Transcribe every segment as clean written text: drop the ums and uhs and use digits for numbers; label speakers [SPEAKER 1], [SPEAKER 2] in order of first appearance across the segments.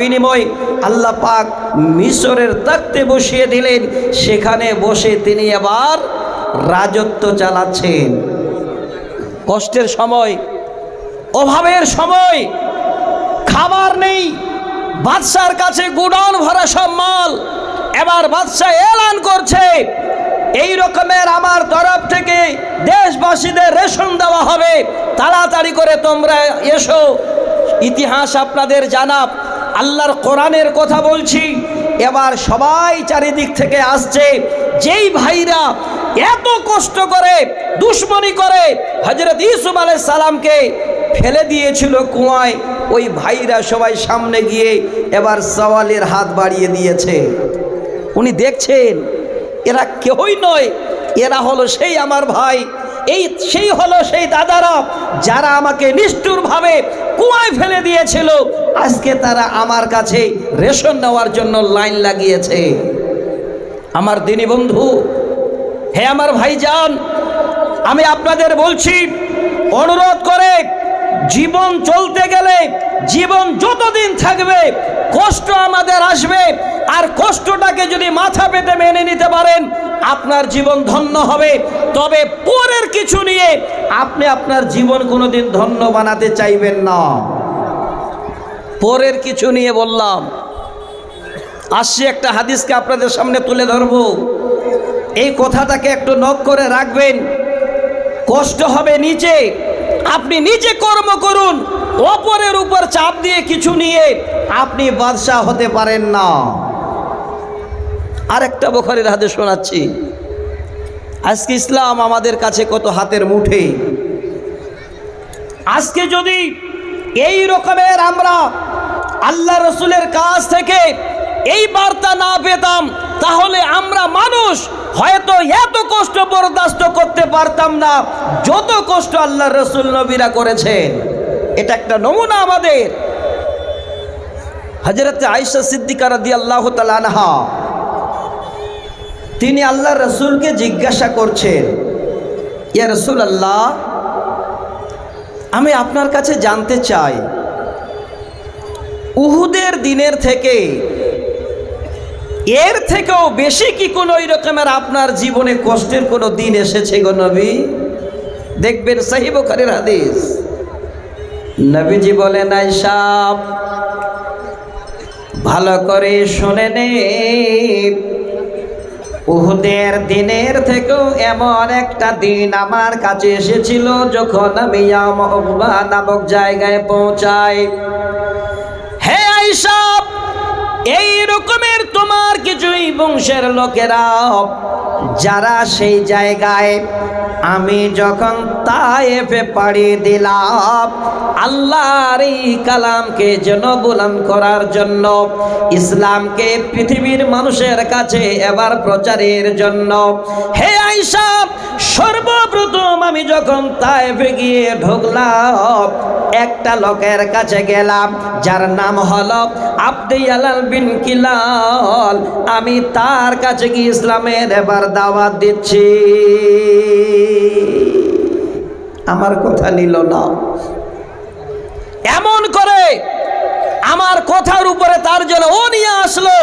[SPEAKER 1] বিনিময় আল্লাহ পাক মিশরের তাখতে বসিয়ে দিলেন। সেখানে বসে তিনি আবার রাজত্ব চালাচ্ছেন। কষ্টের সময়, অভাবের সময়, খাবার নেই, বাদশার কাছে গুডাউন ভরা সব মাল। এবার বাদশাহ এলান করছে, এই রকমের আমার তরফ থেকে দেশবাসীদের রেশন দেওয়া হবে, তাড়াতাড়ি করে তোমরা এসো। ইতিহাস আপনাদের জানা, আল্লাহর কোরআনের কথা বলছি। এবার সবাই চারিদিক থেকে আসছে। যেই ভাইরা এত কষ্ট করে দুশ্মনী করে হযরত ইউসুফ আলাইহিস সালামকে ফেলে দিয়েছিল কুয়ায়, ওই ভাইরা সবাই সামনে গিয়ে এবার সওয়ালের হাত বাড়িয়ে দিয়েছে। উনি দেখছেন এরা কেউই নয়, এরা হলো সেই আমার ভাই, সেই হলো সেই দাদারা যারা আমাকে নিষ্ঠুরভাবে কুয়ায় ফেলে দিয়েছিল। আজকে তারা আমার কাছে রেশন নেওয়ার জন্য লাইন লাগিয়েছে। আমার দিনী বন্ধু, হে আমার ভাইজান, আমি আপনাদের বলছি, অনুরোধ করে, জীবন চলতে গেলে, জীবন যতদিন থাকবে কষ্ট আমাদের আসবে। আর কষ্টটাকে যদি মাথা পেতে মেনে নিতে পারেন, আপনার জীবন ধন্য হবে। তবে পরের কিছু নিয়ে আপনি আপনার জীবন কোনোদিন ধন্য বানাতে চাইবেন না। পরের কিছু নিয়ে বললাম, আসছি একটা হাদিসকে আপনাদের সামনে তুলে ধরব। এই কথাটাকে একটু নক করে রাখবেন। কষ্ট হবে নিচে, আপনি নিজে কর্ম করুন। অপরের উপর চাপ দিয়ে কিছু নিয়ে আপনি বাদশাহ হতে পারেন না। আরেকটা বুখারীর হাদিস শোনাচ্ছি। আজকে ইসলাম আমাদের কাছে কত হাতের মুঠে। আজকে যদি এই রকমের আমরা আল্লাহ রসুলের কাছ থেকে এই বার্তা না পেতাম, তাহলে আমরা মানুষ হয়তো এত কষ্ট বরদাস্ত করতে পারতাম না যত কষ্ট আল্লাহ রসুল নবীরা করেছেন। এটা একটা নমুনা আমাদের। হযরত আয়েশা সিদ্দিকা রাদিয়াল্লাহু তাআলা আনহা, তিনি আল্লাহ রসুলকে জিজ্ঞাসা করছেন, ইয়া রাসূলুল্লাহ, আমি আপনার কাছে জানতে চাই, উহুদের দিনের থেকে এর থেকেও বেশি কি কোনো ওই রকমের আপনার জীবনে কষ্টের কোনো দিন এসেছে গো নবী? দেখবেন সহিহ বুখারীর হাদিস। নবীজি বলেন, আয়েশা ভালো করে শুনে নে, উহুদের দিনের থেকেও এমন একটা দিন আমার কাছে এসেছিল যখন আমি ইয়ামা নামক জায়গায় পৌঁছাই। হে আয়েশা, এই রকমের তোমার কিছুই বংশের লোকেরা যারা সেই জায়গায় আমি যখন তায়েফে পাড়ি দিলাম আল্লাহর এই কালামকে যেন বুলন্দ করার জন্য, ইসলামকে পৃথিবীর মানুষের কাছে এবার প্রচারের জন্য। হে আয়েশা, সর্বপ্রথম আমি যখন তায়েফে গিয়ে ঢুকলাম, একটা লোকের কাছে গেলাম যার নাম হলো আব্দুল্লাহ বিন কিলাল। আমি তার কাছে গিয়ে ইসলামের এবার দাওয়াত দিচ্ছি। আমার কথা নিল না, এমন করে আমার কথার উপরে তার জন্য ও নিয়ে আসলো।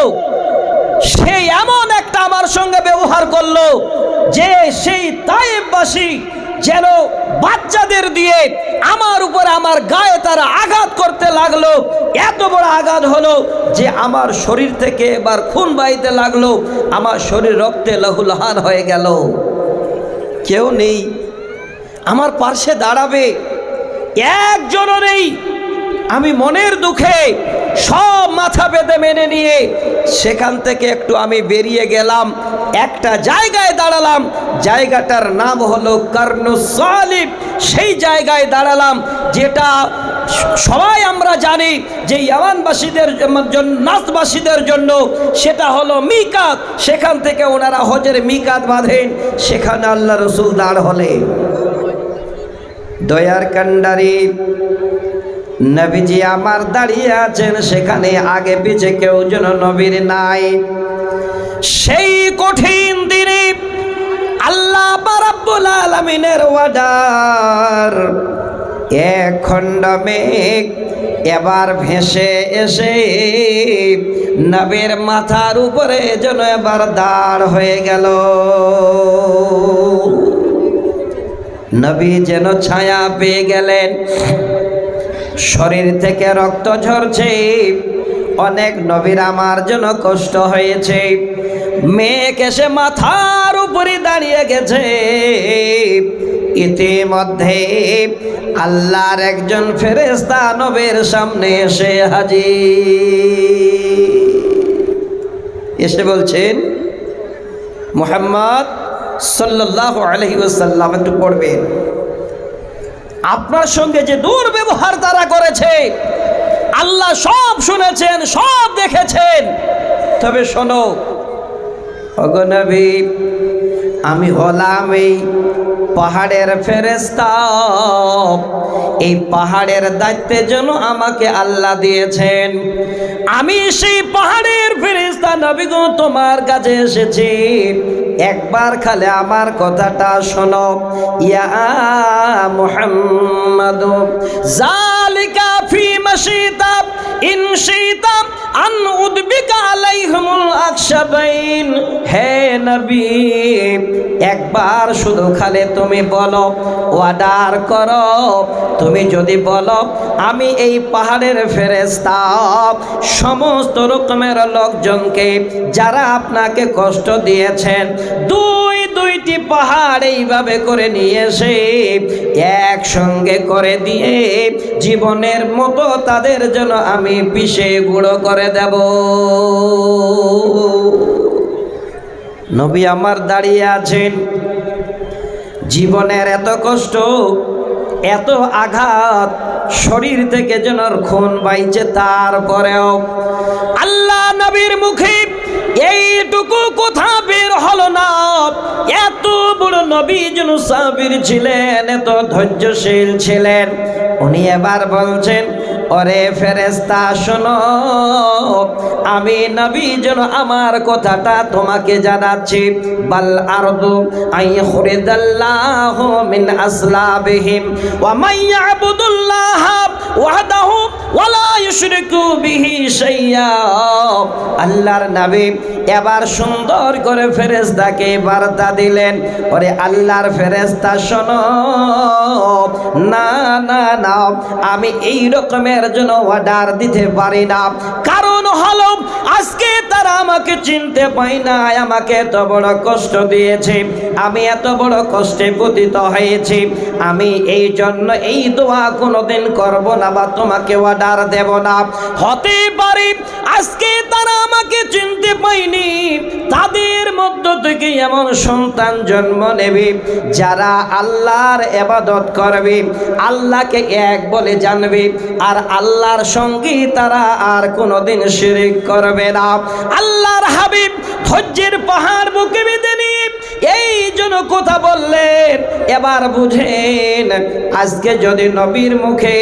[SPEAKER 1] সেই এমন একটা আমার সঙ্গে ব্যবহার করলো যে সেই তায়েফবাসী যেন বাচ্চাদের দিয়ে আমার উপরে, আমার গায়ে তারা আঘাত করতে লাগলো। এত বড় আঘাত হলো যে আমার শরীর থেকে এবার খুন বাইতে লাগলো, আমার শরীর রক্তে লহুলহান হয়ে গেল। কেউ নেই আমার পাশে দাঁড়াবে, একজনও নেই। আমি মনের দুঃখে সব মাথা পেতে মেনে নিয়ে সেখান থেকে একটু আমি বেরিয়ে গেলাম, একটা জায়গায় দাঁড়ালাম। জায়গাটার নাম হলো কারনুস সালিব। সেই জায়গায় দাঁড়ালাম, যেটা সবাই আমরা জানি যে ইয়ামানবাসীদের জন্য, নাসবাসীদের জন্য সেটা হলো মিকাত। সেখান থেকে ওনারা হজের মিকাত বাঁধেন। সেখানে আল্লাহ রসুল দাঁড় হলেন। দয়ার কান্ডারি নবীজি আমার দাঁড়িয়ে আছেন, সেখানে আগে পিছে কেউ যেন নবীর নাই। সেই কঠিন দিনে আল্লাহ রাব্বুল আলামিনের ওয়াদার এক খণ্ড মেঘ এবার ভেসে এসে নবীর মাথার উপরে যেন এবার দাঁড় হয়ে গেল। নবী যেন ছায়া পেয়ে গেলেন, শরীর থেকে রক্ত ঝরছে। অনেক নবীর আমার জন্য কষ্ট হয়েছে। মেঘ এসে মাথার উপরে দাঁড়িয়ে গেছে। ইতিমধ্যে আল্লাহর একজন ফেরেশতা নবীর সামনে এসে হাজির। এসে বলছেন, মুহাম্মদ সাল্লাল্লাহু আলাইহি ওয়াসাল্লাম, একটু পড়বেন, আপনার সঙ্গে যে দুর্ব্যবহার তারা করেছে আল্লাহ সব শুনেছেন, সব দেখেছেন। তবে শোনো ওগো নবী, আমি হলাম এই পাহাড়ের ফেরেশতা। এই পাহাড়ের দায়িত্বের জন্য আমাকে আল্লাহ দিয়েছেন। আমি সেই পাহাড়ের ফেরেশতা নবী গো, তোমার কাছে এসেছি। একবার খালি আমার কথাটা শোনো। ইয়া মুহাম্মাদ যালিকা ফি মাশিতা ইন শিতা আন উদবিকা আলাইহিমুল আকশাবাইন। হে নবী, একবার শুধু খালি তুমি বলো, অর্ডার করো। তুমি যদি বলো আমি এই পাহাড়ের ফেরেশতা সমস্ত রকমের লোকজনকে যারা আপনাকে কষ্ট দিয়েছেন দুইটি পাহাড় এইভাবে করে নিয়ে এসে একসঙ্গে করে দিয়ে জীবনের মতো তাদের জন্য আমি পিষে গুঁড়ো করে দেব। নবী আমার দাঁড়িয়ে আছেন। জীবনের এত কষ্ট, এত আঘাত, শরীর থেকে যেন খুন বাইছে, তারপরেও আল্লাহ নবীর মুখে এইটুকু কথা বের হলো না। এত বড় নবী যেন সাবির ছিলেন, এত ধৈর্যশীল ছিলেন। উনি এবার বলছেন, ওরে ফেরেশতা শোনো, আমি নবী যেন আমার কথাটা তোমাকে জানাচ্ছি। বাল আরদু আইখুরিদাল্লাহু মিন আসলাবিহিম ওয়া মাইয়াবুদুল্লাহ ওয়াহদাহু ওয়ালা ইউশরিকু বিহি শাইয়্যা। আল্লাহর নবী এবার সুন্দর করে ফেরেশতাকে বার্তা দিলেন, ওরে আল্লাহর ফেরেশতা শোনো, না না না, আমি এই রকমের জন্য অর্ডার দিতে পারি না। কারণ হলো আজকে তারা আমাকে চিনতে পাই না, আমাকে এত বড় কষ্ট দিয়েছে, আমি এত বড় কষ্টে পতিত হয়েছি। আমি এই জন্য এই দোয়া কোনোদিন করব না বা তোমাকে অর্ডার দেব না। হতে পারে আজকে তারা আমাকে চিনতে পাইনি, তাদের মধ্য থেকে এমন সন্তান জন্ম নেবে যারা আল্লাহর ইবাদত করবে, আল্লাহকে এক বলে জানবে, আর আল্লাহর সঙ্গে তারা আর কোনোদিন শিরক করবে না। আল্লাহর হাবিব ধৈর্যের পাহাড় বুকে বেঁধে নিয়ে এই জন্য কথা বললেন। এবার বুঝেন, আজকে যদি নবীর মুখে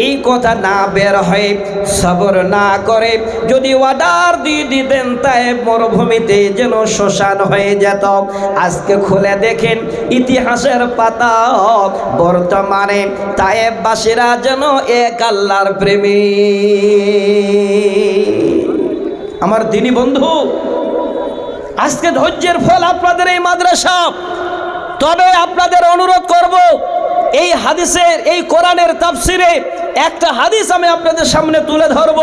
[SPEAKER 1] এই কথা না বের হয়, সবর না করে যদি অর্ডার দিয়ে দিতেন, তাই মরুভূমিতে যেন শ্মশান হয়ে যেত। আজকে খুলে দেখেন ইতিহাসের পাতা, বর্তমানে তায়েববাসীরা যেন এক আল্লাহর প্রেমী। আমার দিনী বন্ধু, আজকে ধৈর্যের ফল আপনাদের এই মাদ্রাসা। তবে আপনাদের অনুরোধ করব, এই হাদিসের, এই কোরআনের তাফসিরে একটা হাদিস আমি আপনাদের সামনে তুলে ধরব।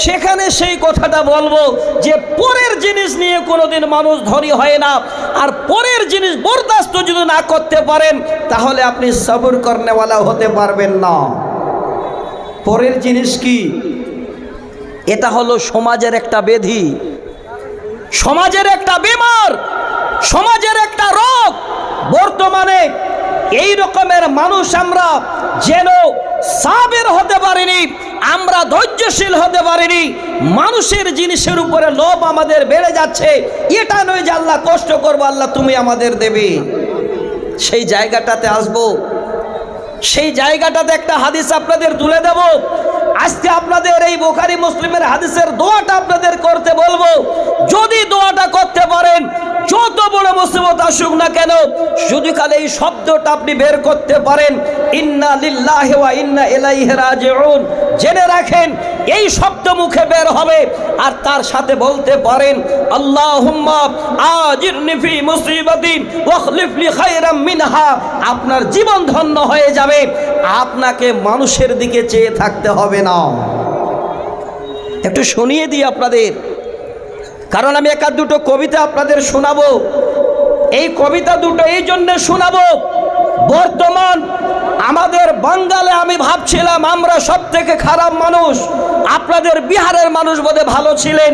[SPEAKER 1] সেখানে সেই কথাটা বলবো যে পরের জিনিস নিয়ে কোনোদিন মানুষ ধনী হয় না। আর পরের জিনিস বরদাস্ত যদি না করতে পারেন, তাহলে আপনি সবর করনেওয়ালা হতে পারবেন না। পরের জিনিস কি? এটা হলো সমাজের একটা ব্যাধি, সমাজের একটা বিমার, সমাজের একটা রোগ। বর্তমানে এই রকমের মানুষ আমরা যেন সাবের হতে পারিনি, আমরা ধৈর্যশীল হতে পারিনি। মানুষের জিনিসের উপরে লোভ আমাদের বেড়ে যাচ্ছে। এটা নয় যে আল্লাহ কষ্ট করবো, আল্লাহ তুমি আমাদের দেবে। সেই জায়গাটাতে আসবো, সেই জায়গাটাতে একটা হাদিস আপনাদের তুলে দেব। আজকে আপনাদের এই বুখারী মুসলিমের হাদিসের দোয়াটা আপনাদের করতে বলবো। যদি দোয়াটা করতে পারেন, যত বড় মুসিবত আসুক না কেন, যদি খালি এই শব্দটা আপনি বের করতে পারেন, ইন্না লিল্লাহি ওয়া ইন্না ইলাইহি রাজিউন, জেনে রাখেন এই শব্দ মুখে বের হবে আর তার সাথে বলতে পারেন আল্লাহুম্মা আজিরনি ফি মুসিবাতি ওয়াখলিফ লি খায়রাম মিনহা, আপনার জীবন ধন্য হয়ে যাবে। আপনাকে মানুষের দিকে চেয়ে থাকতে হবে না। একটু শুনিয়ে দিই আপনাদের, কারণ আমি একা দুটো কবিতা আপনাদের শোনাবো। এই কবিতা দুটো এই জন্য শোনাবো, বর্তমান আমাদের বাঙালে আমি ভাবছিলাম আমরা সব থেকে খারাপ মানুষ, আপনাদের বিহারের মানুষ বোধহয় ভালো ছিলেন,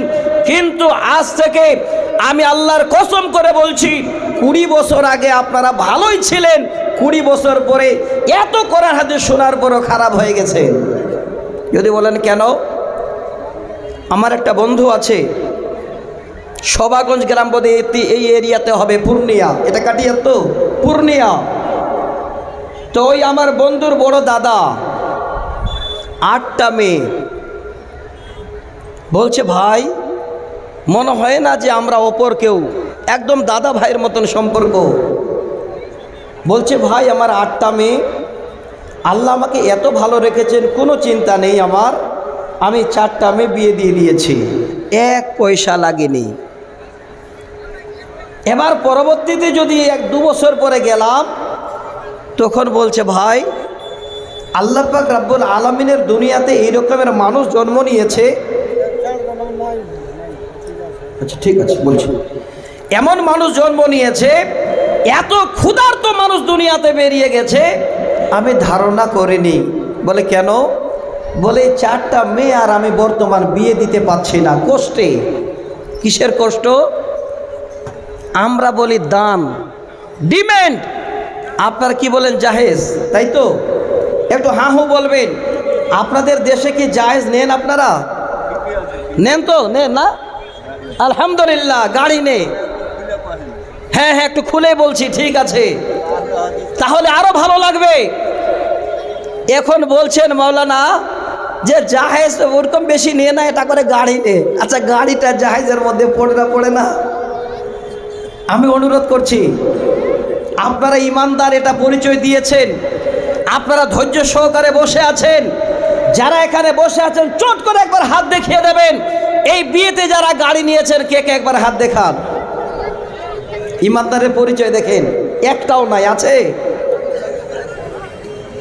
[SPEAKER 1] কিন্তু আজ থেকে আমি আল্লাহর কসম করে বলছি 20 বছর আগে আপনারা ভালোই ছিলেন, 20 বছর পরে এত কোরআন হাদিস শোনার পরও খারাপ হয়ে গেছে। যদি বলেন কেন, আমার একটা বন্ধু আছে শোভাগঞ্জ গ্রাম বোধে এই এরিয়াতে হবে, পূর্ণিয়া, এটা কাটিয়া তো পূর্ণিয়া। তো ওই আমার বন্ধুর বড় দাদা 8টা মেয়ে, বলছে ভাই মনে হয় না যে আমরা অপর কেউ, একদম দাদা ভাইয়ের মতন সম্পর্ক। বলছে ভাই আমার 8টা মেয়ে, আল্লাহ আমাকে এত ভালো রেখেছেন, কোনো চিন্তা নেই আমার, আমি 4টা মেয়ে বিয়ে দিয়ে দিয়েছি, 1 পয়সা লাগেনি। এবার পরবর্তীতে যদি 1-2 বছর পরে গেলাম, তখন বলছে ভাই আল্লাহ পাক রব্বুল আলামিনের দুনিয়াতে এই রকমের মানুষ জন্ম নিয়েছে। আচ্ছা ঠিক আছে বলছি, এমন মানুষ জন্ম নিয়েছে, এত ক্ষুধার্ত মানুষ দুনিয়াতে বেরিয়ে গেছে আমি ধারণা করিনি। বলে কেন? বলে 4টা মেয়ে আর আমি বর্তমান বিয়ে দিতে পারছি না, কষ্টে। কিসের কষ্ট? আমরা বলি দান, ডিমান্ড, আপনার কি বলেন জাহেজ, তাই তো? একটু হাঁ হু বলবেন। আপনাদের দেশে কি জাহেজ নেন? আপনারা নেন তো? নেন না? আলহামদুলিল্লাহ। গাড়ি নেই? হ্যাঁ হ্যাঁ, একটু খুলে বলছি, ঠিক আছে, তাহলে আরো ভালো লাগবে। এখন বলছেন মাওলানা যে জাহেজ ওরকম বেশি নিয়ে না, এটা করে গাড়ি নে। আচ্ছা গাড়িটা জাহেজের মধ্যে পড়ে না? পড়ে না? আমি অনুরোধ করছি, আপনারা ইমানদার, এটা পরিচয় দিয়েছেন, আপনারা ধৈর্য সহকারে বসে আছেন, যারা এখানে বসে আছেন চট করে একবার হাত দেখিয়ে দেবেন। এই বিয়েতে যারা গাড়ি নিয়েছেন কে কে একবার হাত দেখান। ইমানদারের পরিচয় দেখেন, একটাও নাই, আছে?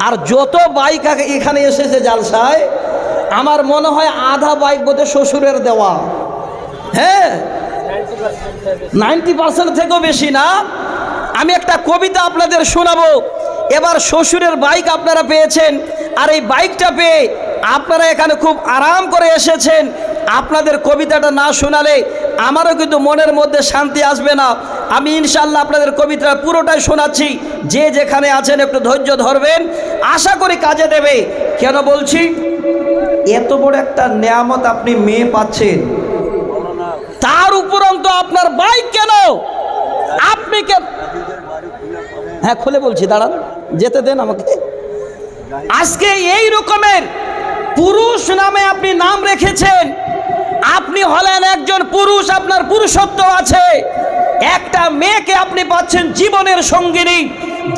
[SPEAKER 1] আর যত বাইক এখানে এসেছে জালসায়, আমার মনে হয় আধা বাইক বোধহয় শ্বশুরের দেওয়া। হ্যাঁ, 90% থেকেও বেশি না। আমি একটা কবিতা আপনাদের শোনাবো। এবার শ্বশুরের বাইক আপনারা পেয়েছেন, আর এই বাইকটা পেয়ে আপনারা এখানে খুব আরাম করে এসেছেন। আপনাদের কবিতাটা না শোনালে আমারও কিন্তু মনের মধ্যে শান্তি আসবে না। আমি ইনশাআল্লাহ আপনাদের কবিতা পুরোটাই শোনাচ্ছি, যে যেখানে আছেন একটু ধৈর্য ধরবেন, আশা করি কাজে দেবে। কেন বলছি? এত বড় একটা নেয়ামত আপনি মেয়ে পাচ্ছেন, তার উপরন্ত আপনার বাইক কেন? আপনি কেন? হ্যাঁ খুলে বলছি, দাঁড়ান, যেতে দেন আমাকে। আজকে এই রকমের পুরুষ নামে আপনি নাম রেখেছেন, আপনি হলেন একজন পুরুষ, আপনার পুরুষত্ব আছে। একটা মেয়েকে আপনি পাচ্ছেন জীবনের সঙ্গিনী,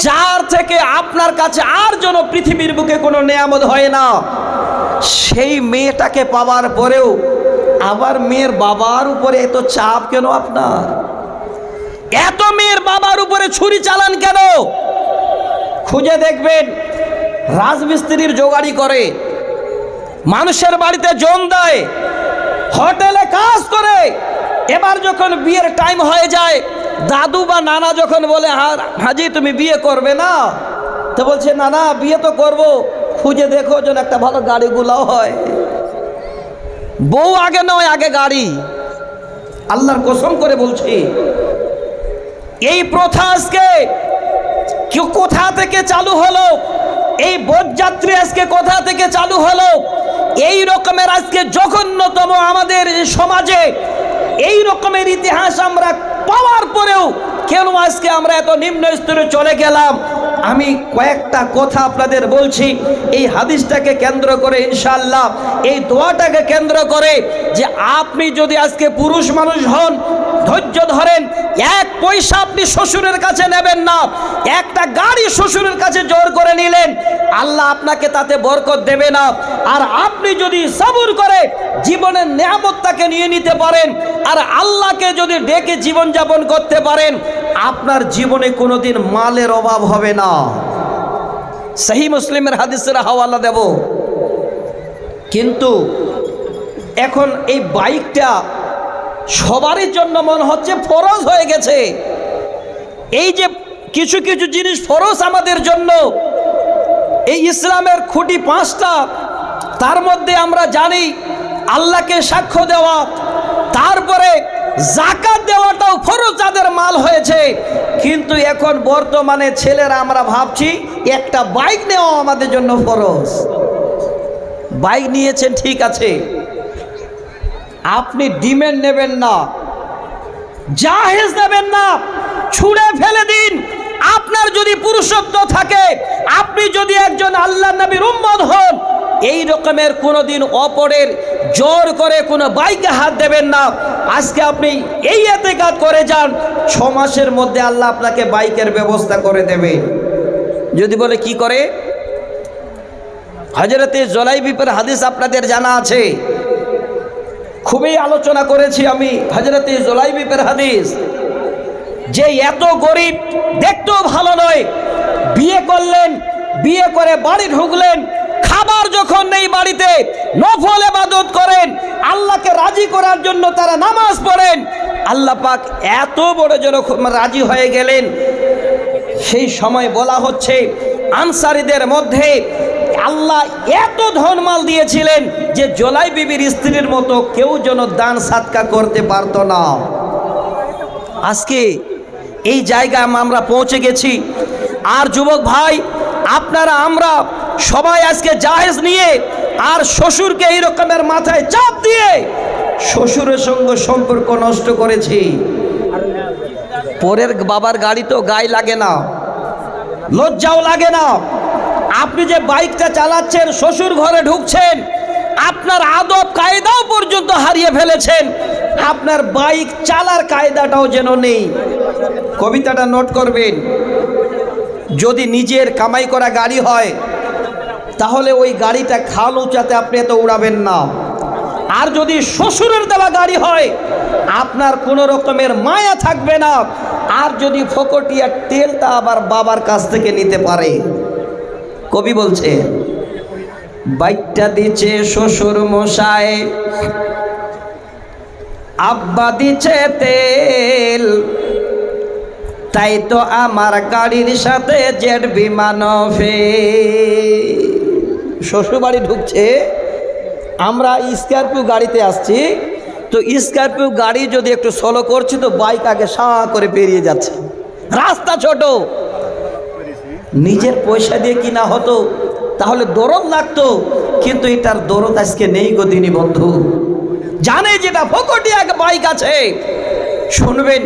[SPEAKER 1] যার থেকে আপনার কাছে আর যেন পৃথিবীর বুকে কোনো নেয়ামত হয় না। সেই মেয়েটাকে পাওয়ার পরেও আবার মেয়ের বাবার উপরে এত চাপ কেন আপনার? এত মেয়ের বাবার উপরে ছুরি চালান কেন? খুঁজে দেখবেন, রাজমিস্ত্রির জোগাড়ি করে, মানুষের বাড়িতে জন দেয়, হোটেলে কাজ করে। এবার যখন বিয়ের টাইম হয়ে যায়, দাদু বা নানা যখন বলে হাজি তুমি বিয়ে করবে না, তো বলছে না না বিয়ে তো করব, খুঁজে দেখো যেন একটা ভালো গাড়িগুলাও হয়। বউ আগে নয়, আগে গাড়ি। আল্লাহর কসম করে বলছি, এই প্রথা আজকে কেউ কোথা থেকে চালু হলো? এই বরযাত্রী আজকে কোথা থেকে চালু হলো? এই রকমের আজকে জঘন্যতম আমাদের সমাজে এই রকমের ইতিহাস আমরা পাওয়ার পরেও কেন আজকে আমরা এত নিম্ন স্তরে চলে গেলাম? আমি কয়েকটা কথা আপনাদের বলছি এই হাদিসটাকে কেন্দ্র করে, ইনশাআল্লাহ এই দোয়াটাকে কেন্দ্র করে, যে আপনি যদি আজকে পুরুষ মানুষ হন, ধৈর্য ধরেন, এক পয়সা আপনি শ্বশুরের কাছে নেবেন না, একটা গাড়ি শ্বশুরের কাছে জোর করে নিলেন, আল্লাহ আপনাকে তাতে বরকত দেবে না। আর আপনি যদি সবর করে জীবনের নিয়ামতটাকে নিয়ে নিতে পারেন, আর আল্লাহকে যদি ডেকে জীবনযাপন করতে পারেন, আপনার জীবনে কোনোদিন মালের অভাব হবে না। সহিহ মুসলিমের হাদিসের হাওয়ালা দেব। কিন্তু এখন এই বাইকটা সবারই জন্য মনে হচ্ছে ফরজ হয়ে গেছে। এই যে কিছু কিছু জিনিস ফরজ আমাদের জন্য, এই ইসলামের খুঁটি 5টা, তার মধ্যে আমরা জানি আল্লাহকে সাক্ষ্য দেওয়া, তারপরে যাকাত দেওয়াটাও ফরজ যাদের মাল হয়েছে। কিন্তু এখন বর্তমানে ছেলেরা আমরা ভাবছি একটা বাইক নেওয়া আমাদের জন্য ফরজ। বাইক নিয়েছেন ঠিক আছে, আপনি ডিমেন্ড নেবেন না, জাহেজ নেবেন না, ছুঁড়ে ফেলে দিন। আপনার যদি পুরুষত্ব থাকে, আপনি যদি একজন আল্লাহর নবীর উম্মত হন, এই রকমের কোনোদিন অপরের জোর করে কোনো বাইকে হাত দেবেন না। আজকে আপনি এই এতেকাদ করে যান, 6 মাসের মধ্যে আল্লাহ আপনাকে বাইকের ব্যবস্থা করে দেবে। যদি বলে কি করে, হযরতে জুলাইবিবের হাদিস আপনাদের জানা আছে, খুবই আলোচনা করেছি আমি হযরতে জুলাইবিবের হাদিস, যে এত গরিব, দেখতেও ভালো নয়, বিয়ে করলেন, বিয়ে করে বাড়ি ঢুকলেন, খাবার যখন নেই বাড়িতে, নফল ইবাদত করেন, আল্লাহকে রাজি করার জন্য তারা নামাজ পড়েন, আল্লাহ পাক এত বড় যখন রাজি হয়ে গেলেন, সেই সময় বলা হচ্ছে আনসারীদের মধ্যে আল্লাহ এত ধনমাল দিয়েছিলেন যে জোলাই বিবির স্ত্রীর মতো কেউ যেন দান সাদকা করতে পারত না। আজকে এই জায়গায় আমরা পৌঁছে গেছি। আর যুবক ভাই, আপনারা আমরা সবাই আজকে জাহেজ নিয়ে আর শ্বশুরকে এই রকমের মাথায় চাপ দিয়ে শ্বশুরের সঙ্গে সম্পর্ক নষ্ট করেছি। পরের বাবার গাড়ি তো গায়ে লাগে না, লজ্জাও লাগে না। আপনি যে বাইকটা চালাচ্ছেন, শ্বশুর ঘরে ঢুকছেন, আপনার আদব কায়দাও পর্যন্ত হারিয়ে ফেলেছেন, আপনার বাইক চালার কায়দাটাও যেন নেই। কবিতাটা নোট করবেন। যদি নিজের কামাই করা গাড়ি হয়, তাহলে ওই গাড়িটা খাল উঁচাতে আপনি এত উড়াবেন না। আর যদি শ্বশুরের দেওয়া গাড়ি হয়, আপনার কোনো রকমের মায়া থাকবে না। আর যদি ফকটিয়া তেলটা আবার বাবার কাছ থেকে নিতে পারে। কবি বলছে, বাইকটা দিচ্ছে শ্বশুর মশাই, আব্বা দিচ্ছে তেল, তাই তো আমার গাড়ির সাথে জেট বিমান শ্বশুর বাড়ি ঢুকছে, আমরা স্করপিও গাড়িতে আসছি, তো স্করপিও গাড়ি যদি একটু স্লো করছি তো বাইক আগে সাঁ করে পেরিয়ে যাচ্ছে, রাস্তা ছোট। নিজের পয়সা দিয়ে কিনা হতো তাহলে দরদ লাগতো, কিন্তু এটার দরদ আজকে নেই গো দিনী বন্ধু। জানে যেটা ফকটিয়া বাইক আছে। শুনবেন,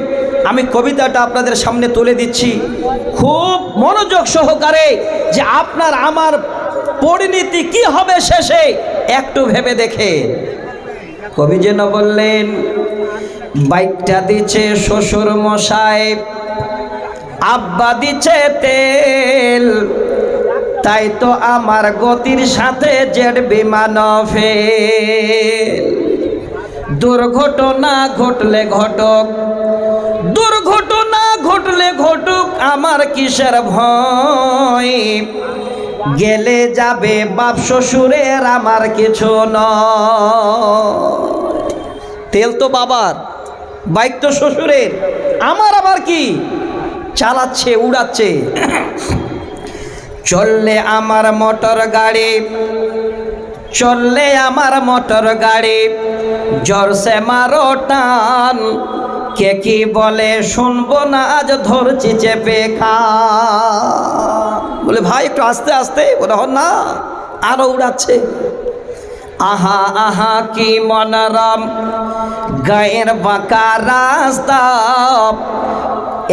[SPEAKER 1] আমি কবিতাটা আপনাদের সামনে তুলে দিচ্ছি খুব মনোযোগ সহকারে, যে আপনার আমার পরিণতি কি হবে শেষে একটু ভেবে দেখে। কবি যেন বললেন, বাইকটা দিচ্ছে শ্বশুর মশাই, আব্বা দিচ্ছে তেল, তাই তো আমার গতির সাথে জেট বিমান ফেল। দুর্ঘটনা ঘটলে ঘটক, দুর্ঘটনা ঘটলে ঘটুক, আমার কিসের ভয়, গেলে যাবে বাপ শ্বশুরের, আমার কিছু নয়। তেল তো বাবার, বাইক তো শ্বশুরের, আমার আবার কি? চালাচ্ছে, উড়াচ্ছে। চললে আমার মোটর গাড়ি, চললে আমার মোটর গাড়ি, জোরসে মারো টান, কে কি বলে শুনবো না, আজ ধরছি চেপে খান। বলে ভাই একটু আস্তে আস্তে, বলে না, আরো উড়াচ্ছে। আহা আহা কি মনোরম গায়ের বাঁকা রাস্তা,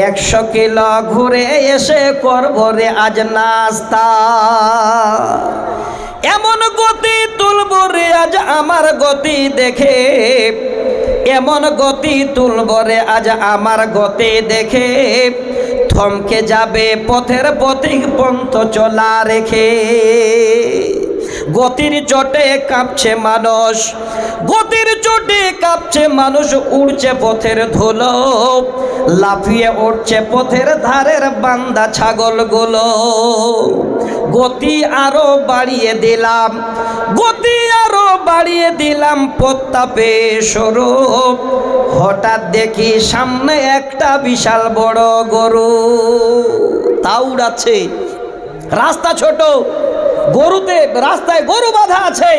[SPEAKER 1] 100 কিলো ঘুরে এসে করবো রে আজ নাস্তা। এমন গতি তুলব রে আজ আমার গতি দেখে, এমন গতি তুলব রে আজ আমার গতি দেখে, থমকে যাবে পথের পথিক পন্থ চলা রেখে। গতির চোটে কাঁপছে মানুষ, গতির চোটে কাঁপছে মানুষ, উড়ছে পথের ধুলো, লাফিয়ে উঠছে পথের ধারের বান্দা ছাগলগুলো। গতি আরো বাড়িয়ে দিলাম, গতি আরো বাড়িয়ে দিলাম, প্রতাপে সরু হঠাৎ দেখি সামনে একটা বিশাল বড় গরু। তা উড়াচ্ছে, রাস্তা ছোট, গরুতে রাস্তায় গরু বাঁধা আছে,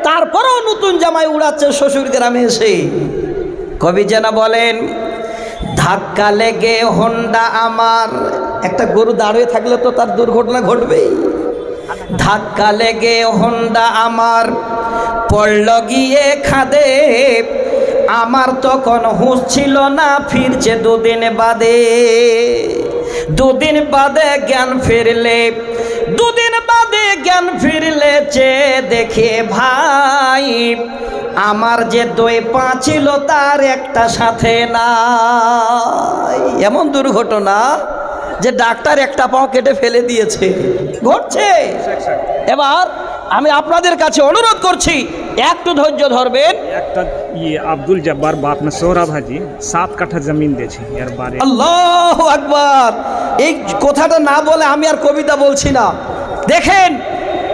[SPEAKER 1] তারপরেও নতুন জামাই উড়াচ্ছে শ্বশুর গ্রামে এসে। কবি যেন বলেন, ধাক্কা লেগে হোন্ডা আমার, একটা গরু দাঁড়িয়ে থাকলে তো তার দুর্ঘটনা ঘটবেই। ধাক্কা লেগে হোন্ডা আমার পড়ল গিয়ে খাদে, আমার তখন হুঁশ ছিল না, ফিরছে 2 দিন বাদে। 2 দিন বাদে জ্ঞান ফিরলে, 2 দিন বাদে জ্ঞান ফিরলে চেয়ে দেখে ভাই, আমার যে 2 পা ছিল তার একটা সাথে নাই। এমন দুর্ঘটনা যে ডাক্তার একটা পাও কেটে ফেলে দিয়েছে, ঘটছে। এবার আমি আপনাদের কাছে অনুরোধ করছি, একটু ধৈর্য ধরবেন।
[SPEAKER 2] একটা আব্দুল জব্বার বাপ না সোহরাব হাজি 7 কাঠা জমিন দিয়েছে এর বারে।
[SPEAKER 1] আল্লাহু আকবার। এই কথাটা না বলে আমি আর কবিতা বলছি না। দেখেন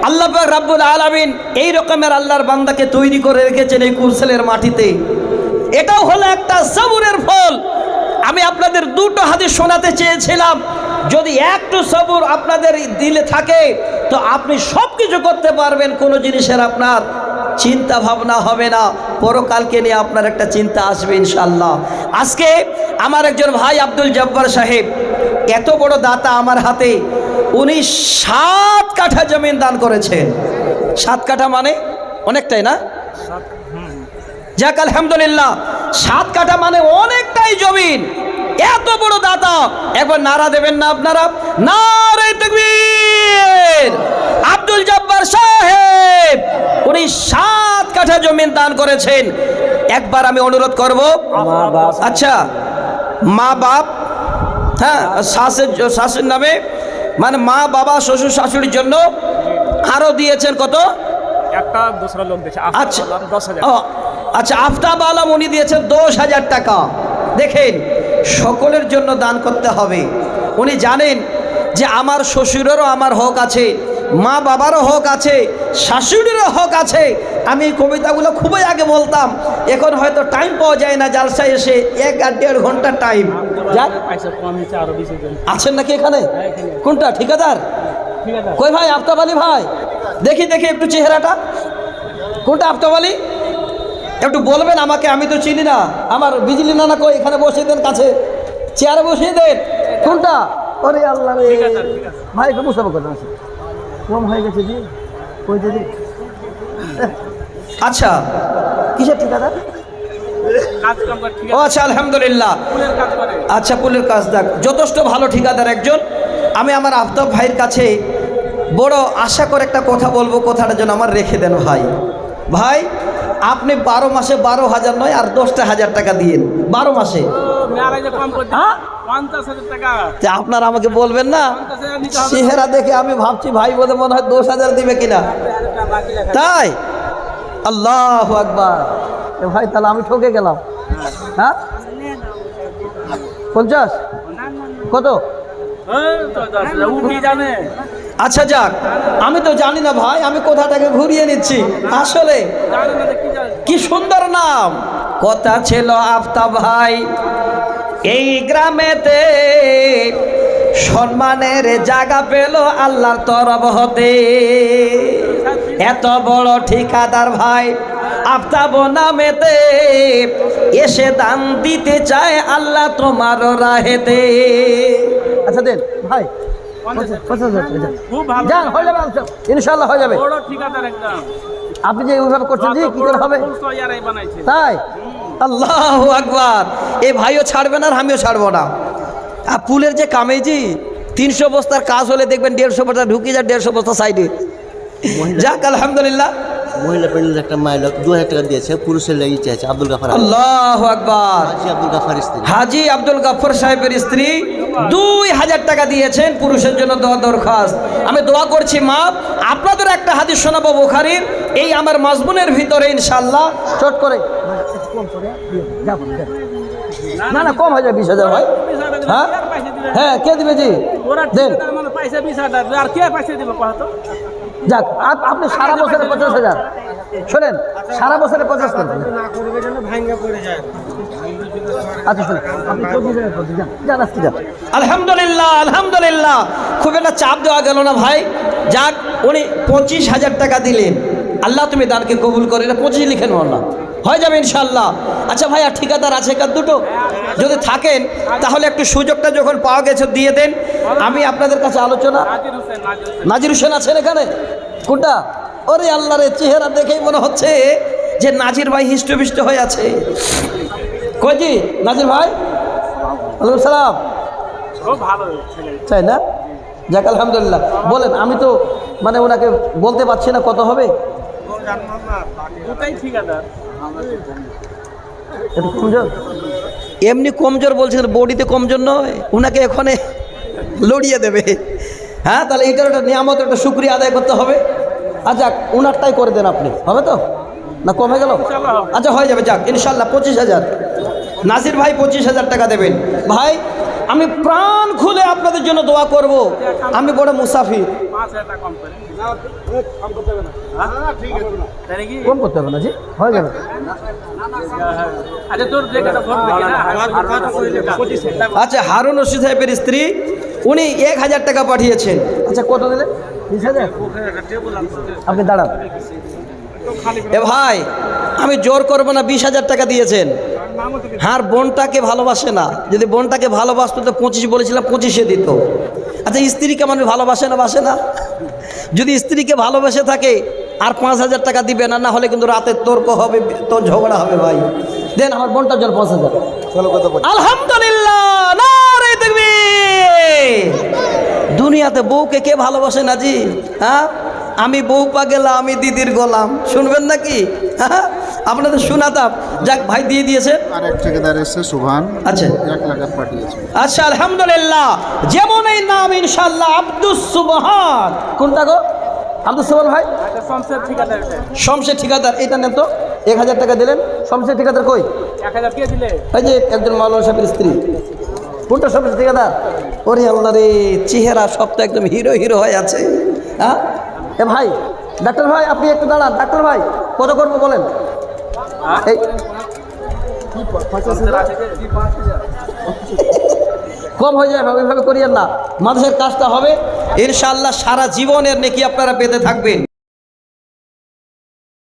[SPEAKER 1] আল্লাহ পাক রব্বুল আলামিন এই রকমের আল্লাহর বান্দাকে তৈরি করে রেখেছেন এই কুরসেলের মাটিতে। এটাও হলো একটা সবরের ফল। আমি আপনাদের 2টো হাদিস শোনাতে চেয়েছিলাম, যদি একটু সবর আপনাদের দিলে থাকে তো আপনি সব কিছু করতে পারবেন, কোনো জিনিসের আপনার চিন্তা ভাবনা হবে না, পরকালকে নিয়ে আপনার একটা চিন্তা আসবে ইনশাআল্লাহ। আজকে আমার একজন ভাই আব্দুল জব্বার সাহেব, এত বড় দাতা আমার হাতে, উনি 7 কাঠা জমিন দান করেছেন। 7 কাঠা মানে অনেকটাই না? যাক আলহামদুলিল্লাহ, 7 কাঠা মানে অনেকটাই জমিন। এত বড় দাতা, একবার নারা দেবেন না আপনারা? নারে তাকবীর! আব্দুল জব্বার সাহেব উনি 7 কাঠা জমিন দান করেছেন। একবার আমি অনুরোধ করব, আচ্ছা মা বাপ, হ্যাঁ শাশুর নামে, মানে মা বাবা শ্বশুর শাশুড়ির জন্য আরো দিয়েছেন কত?
[SPEAKER 2] একটা দোসরা লোক দিয়েছে।
[SPEAKER 1] আচ্ছা
[SPEAKER 2] 10,000।
[SPEAKER 1] আচ্ছা, আফতাব আলম উনি দিয়েছেন 10,000 টাকা। দেখেন, সকলের জন্য দান করতে হবে। উনি জানেন যে আমার শ্বশুরেরও আমার হক আছে, মা বাবারও হক আছে, শাশুড়িরও হক আছে। আমি এই কবিতাগুলো খুবই আগে বলতাম, এখন হয়তো টাইম পাওয়া যায় না জালসায় এসে, 1 আর 1.5 ঘন্টার টাইম। আছেন নাকি এখানে? কোনটা ঠিকাদার? কই ভাই? আফতাব আলী ভাই, দেখি দেখি একটু চেহারাটা। কোনটা আফতাব আলী? একটু বলবেন আমাকে, আমি তো চিনি না। আমার বিজলি নানা কই? এখানে বসিয়ে দেন, কাছে চেয়ারে বসিয়ে দেন। কোনটা? ওরে আল্লাহ রে ভাই, একটু মুসাফা করতেন, কম হয়ে গেছে জি, কই দিদি। আচ্ছা, কিসের ঠিকাদার? ও আচ্ছা, আলহামদুলিল্লাহ। আচ্ছা, পুলের কাজ। দেখ, যথেষ্ট ভালো ঠিকাদার একজন। আমি আমার আফতাব ভাইয়ের কাছে বড় আশা করে একটা কথা বলবো, কথাটা যেন আমার রেখে দেন ভাই। ভাই, আপনি 12 মাসে 12,000 নয় আর 10,000 টাকা দিয়েন 12 মাসে। আপনারা আমাকে বলবেন না? চেহারা দেখে আমি ভাবছি ভাই বলে মনে হয় 10,000 দিবে কিনা, তাই? আল্লাহু আকবার। ভাই তাহলে আমি ঠকে গেলাম। হ্যাঁ, 50? কত? আচ্ছা যাক, আমি তো জানি না ভাই, আমি কোথাটাকে ঘুরিয়ে নিচ্ছি। আসলে কি সুন্দর নাম। কথা ছিল আফতাব ভাই এই গ্রামেতে সম্মানের জায়গা পেল আল্লাহর তরফ হতে। এত বড় ঠিকাদার ভাই আফতাব নামেতে এসে দান দিতে চায় আল্লাহ তোমার রাহেতে। আচ্ছা দেন ভাই,
[SPEAKER 2] খুব ভালো
[SPEAKER 1] যান হয়ে যাবে ইনশাল্লাহ হয়ে যাবে।
[SPEAKER 2] বড় ঠিকাদার একদম
[SPEAKER 1] আপনি যে এইভাবে করছেন জি কি করে হবে
[SPEAKER 2] ইয়ারাই বানাইছে
[SPEAKER 1] তাই? আল্লাহু আকবার। এই ভাইও ছাড়বে না আর আমিও ছাড়বো না। আর পুলের যে কামেজি 300 বস্তার কাজ হলে দেখবেন 150 বস্তা ঢুকিয়ে যায়, 150 বস্তা সাইডে। যাক আলহামদুলিল্লাহ।
[SPEAKER 3] মহিলা প্যান্ডেল একটা মাইলক 2000 টাকা দিয়েছে, পুরুষের লাগি চাইছে আব্দুল গাফার।
[SPEAKER 1] আল্লাহু আকবার।
[SPEAKER 3] আব্দুল গাফার স্ত্রী
[SPEAKER 1] হাজি আব্দুল গাফর সাহেবের স্ত্রী 2000 টাকা দিয়েছেন পুরুষের জন্য দোয়া দরখাস্ত। আমি দোয়া করছি মা, আপনাদের একটা হাদিস শোনাবো বুখারীর, এই আমার মাজমুনের ভিতরে ইনশাআল্লাহ চট করে না না কম হয়ে যাবে 20,000 হয়। হ্যাঁ হ্যাঁ কে দিবে জি দেন।
[SPEAKER 2] পয়সা 20,000 আর কে পয়সা দিবে কত?
[SPEAKER 1] যাক আপনি সারা বছরে 50,000 শোনেন, সারা বছরে 50 করবেন। আচ্ছা শুনুন, আপনি 25,000 করবেন, যান আজকে যান। আলহামদুলিল্লাহ আলহামদুলিল্লাহ। খুব একটা চাপ দেওয়া গেল না ভাই। যাক উনি 25,000 টাকা দিলেন। আল্লাহ তুমি দানকে কবুল করে, এটা 25 লিখে নেওয়া না হয়ে যাবে ইনশাআল্লাহ। আচ্ছা ভাই আর ঠিকাদার আছে কার দুটো? যদি থাকেন তাহলে একটু সুযোগটা যখন পাওয়া গেছে দিয়ে দেন। আমি আপনাদের কাছে আলোচনা। নাজির হোসেন আছেন এখানে? কোনটা? ওরে আল্লাহ রে, চেহারা দেখেই মনে হচ্ছে যে নাজির ভাই হিষ্টপিষ্ট হয়ে আছে। কই জি নাজির ভাই? ওয়ালাইকুম সালাম।
[SPEAKER 2] খুব ভালো ছেলে
[SPEAKER 1] তাই না? যাক আলহামদুলিল্লাহ। বলেন, আমি তো মানে ওনাকে বলতে পারছি না কত হবে।
[SPEAKER 2] ওটাই ঠিকাদার
[SPEAKER 1] একটু কমজোর, এমনি কমজোর বলছেন, বডিতে কমজোর নয়, ওনাকে এখানে লড়িয়ে দেবে। হ্যাঁ তাহলে এটার একটা নিয়ামত, একটা শুকরিয়া আদায় করতে হবে। আচ্ছা ওনারটাই করে দেন আপনি, হবে তো না কমে গেল? আচ্ছা হয়ে যাবে, যাক ইনশাল্লাহ 25,000। নাসির ভাই 25,000 টাকা দেবেন। ভাই আমি প্রাণ খুলে আপনাদের জন্য দোয়া করব। আমি বড় মুসাফির,
[SPEAKER 2] 5,000 টাকা কম করে কম করতে হবে না। হ্যাঁ ঠিক আছে তাই কি
[SPEAKER 1] কম করতে হবে না জি, হয়ে যাবে।
[SPEAKER 2] আচ্ছা তোর যেটা ফোন দেখি না 25,000।
[SPEAKER 1] আচ্ছা হারুন রশিদ সাহেবের স্ত্রী উনি 1,000 টাকা পাঠিয়েছেন। আচ্ছা কত দিলেন? 20,000। আপনি দাঁড়ান। এ ভাই আমি জোর করবো না, 20,000 টাকা দিয়েছেন। হ্যাঁ বোনটাকে ভালোবাসে না, যদি বোনটাকে ভালোবাসতো তো 25 বলেছিলাম, 25-এ দিত। আচ্ছা স্ত্রীকে মানুষ ভালোবাসে না, বাসে না? যদি স্ত্রীকে ভালোবাসে থাকে আর 5,000 টাকা দিবে না, না হলে কিন্তু রাতে তর্ক হবে, তোর ঝগড়া হবে। ভাই দেন আমার বোনটার জন্য 5,000।
[SPEAKER 3] চলো কত
[SPEAKER 1] আলহামদুলিল্লাহ, নারে তাকবীর। দুনিয়াতে বউকে কে ভালোবাসে না জি? হ্যাঁ আমি বউ পাগেলা, আমি দিদির গোলাম, শুনবেন নাকি? হ্যাঁ আপনাদের শোনাতাম। যাক ভাই দিয়ে দিয়েছে।
[SPEAKER 4] আরেক ঠিকাদার এসে সুভান
[SPEAKER 1] আচ্ছা
[SPEAKER 4] 1 লাখ পাঠিয়েছে।
[SPEAKER 1] আচ্ছা আলহামদুলিল্লাহ। যেমন এই নাম ইনশাআল্লাহ আব্দুস সুবহান। কোনটা গো? আব্দুস সুবহান ভাই
[SPEAKER 2] আচ্ছা শমশের ঠিকাদার
[SPEAKER 1] শমশের ঠিকাদার। এটা নেন তো, 1,000 টাকা দিলেন। শমশের ঠিকাদার কই?
[SPEAKER 2] 1,000 কে দিলে?
[SPEAKER 1] এই যে একজন মাওলানা সাহেবের স্ত্রী। কোনটা শমশের ঠিকাদার? ওরে আল্লাহ রে, চেহারা সব তো একদম হিরো হিরো হয়ে আছে। হ্যাঁ এ ভাই ডাক্তার ভাই আপনি একটু দাঁড়ান। ডাক্তার ভাই কত করবো বলেন? এই কম হয়ে যায়, ওইভাবে করিয়েন না। মানুষের কাজটা হবে ইনশাআল্লাহ, সারা জীবনের নেকি আপনারা পেতে থাকবেন।